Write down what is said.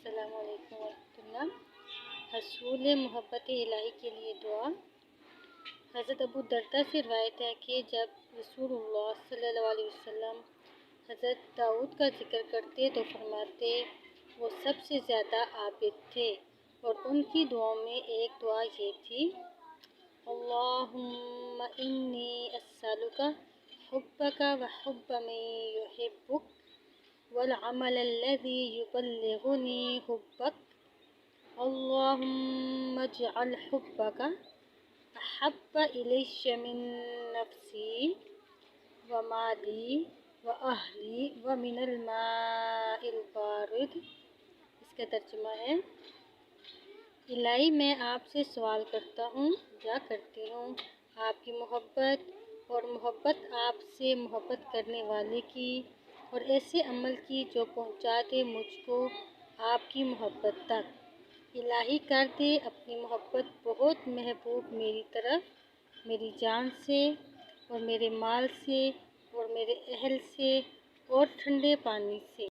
السلام علیکم ورحمۃ اللہ۔ حصول محبت الہی کے لیے دعا۔ حضرت ابو دردہ سے روایت ہے کہ جب رسول اللہ صلی اللہ علیہ وسلم حضرت داؤد کا ذکر کرتے تو فرماتے وہ سب سے زیادہ عابد تھے، اور ان کی دعاؤں میں ایک دعا یہ تھی: اللہم انی اسألک حبک وحب من یحبک والعمل الذی یبلغنی حبک، اللہم اجعل حبک احب الی من نفسی ومالی واہلی ومن الماء البارد۔ اس کا ترجمہ ہے: الہی میں آپ سے سوال کرتا ہوں یا کرتی ہوں آپ کی محبت اور محبت آپ سے محبت کرنے والے کی، اور ایسے عمل کی جو پہنچا دے مجھ کو آپ کی محبت تک۔ الہی کر دے اپنی محبت بہت محبوب میری طرف، میری جان سے اور میرے مال سے اور میرے اہل سے اور ٹھنڈے پانی سے۔